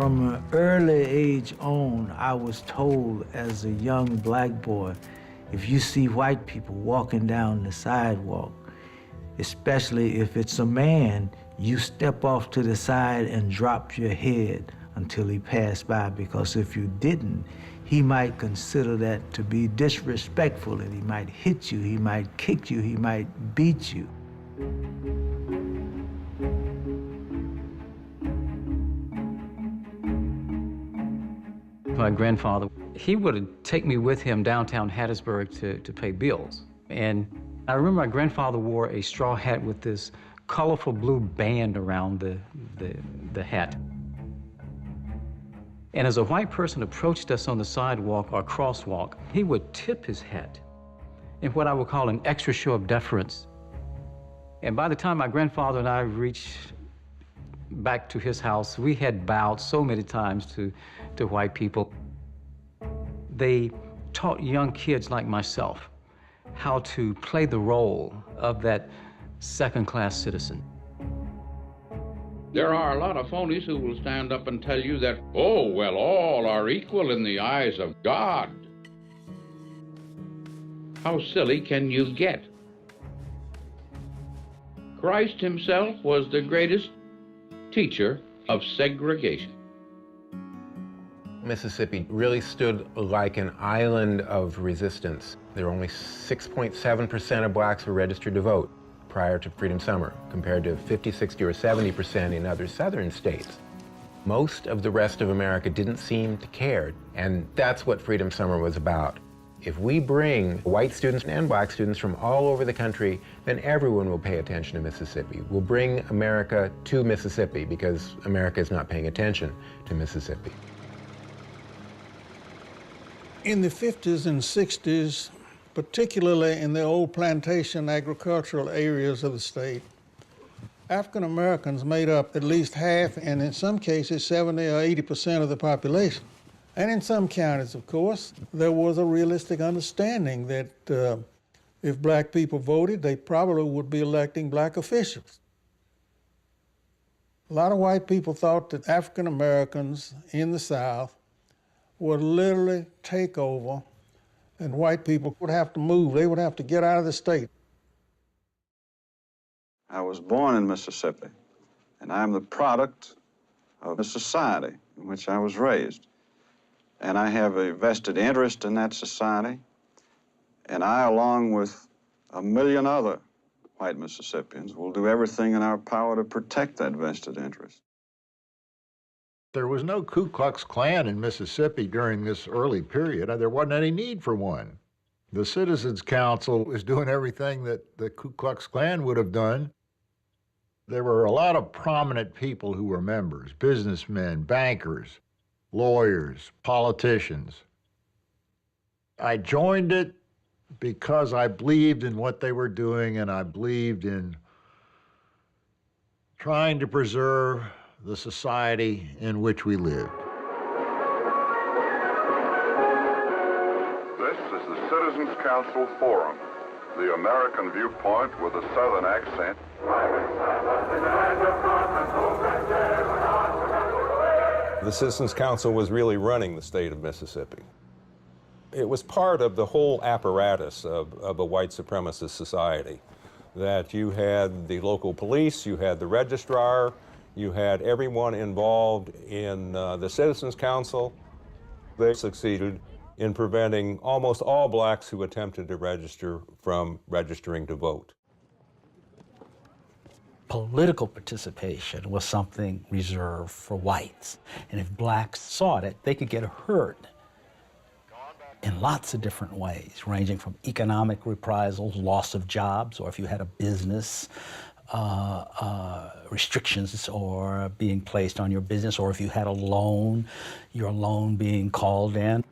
From an early age on, I was told as a young black boy, if you see white people walking down the sidewalk, especially if it's a man, you step off to the side and drop your head until he passed by, because if you didn't, he might consider that to be disrespectful, and he might hit you, he might kick you, he might beat you. My grandfather, he would take me with him downtown Hattiesburg to pay bills. And I remember my grandfather wore a straw hat with this colorful blue band around the hat. And as a white person approached us on the sidewalk or crosswalk, he would tip his hat in what I would call an extra show of deference. And by the time my grandfather and I reached back to his house, we had bowed so many times to white people. They taught young kids like myself how to play the role of that second-class citizen. There are a lot of phonies who will stand up and tell you that, oh, well, all are equal in the eyes of God. How silly can you get? Christ himself was the greatest teacher of segregation. Mississippi really stood like an island of resistance. There were only 6.7% of blacks were registered to vote prior to Freedom Summer, compared to 50, 60, or 70% in other southern states. Most of the rest of America didn't seem to care, and that's what Freedom Summer was about. If we bring white students and black students from all over the country, then everyone will pay attention to Mississippi. We'll bring America to Mississippi, because America is not paying attention to Mississippi. In the 50s and 60s, particularly in the old plantation agricultural areas of the state, African Americans made up at least half, and in some cases 70 or 80% of the population. And in some counties, of course, there was a realistic understanding that if black people voted, they probably would be electing black officials. A lot of white people thought that African Americans in the South would literally take over, and white people would have to move. They would have to get out of the state. I was born in Mississippi, and I'm the product of the society in which I was raised. And I have a vested interest in that society, and I, along with 1 million other white Mississippians, will do everything in our power to protect that vested interest. There was no Ku Klux Klan in Mississippi during this early period. There wasn't any need for one. The Citizens Council was doing everything that the Ku Klux Klan would have done. There were a lot of prominent people who were members, businessmen, bankers, lawyers, politicians. I joined it because I believed in what they were doing, and I believed in trying to preserve the society in which we lived. This is the Citizens Council Forum, the American viewpoint with a Southern accent. The Citizens Council was really running the state of Mississippi. It was part of the whole apparatus of a white supremacist society, that you had the local police, you had the registrar, you had everyone involved in the Citizens Council. They succeeded in preventing almost all blacks who attempted to register from registering to vote. Political participation was something reserved for whites. And if blacks sought it, they could get hurt in lots of different ways, ranging from economic reprisals, loss of jobs, or if you had a business, restrictions or being placed on your business, or if you had a loan, your loan being called in.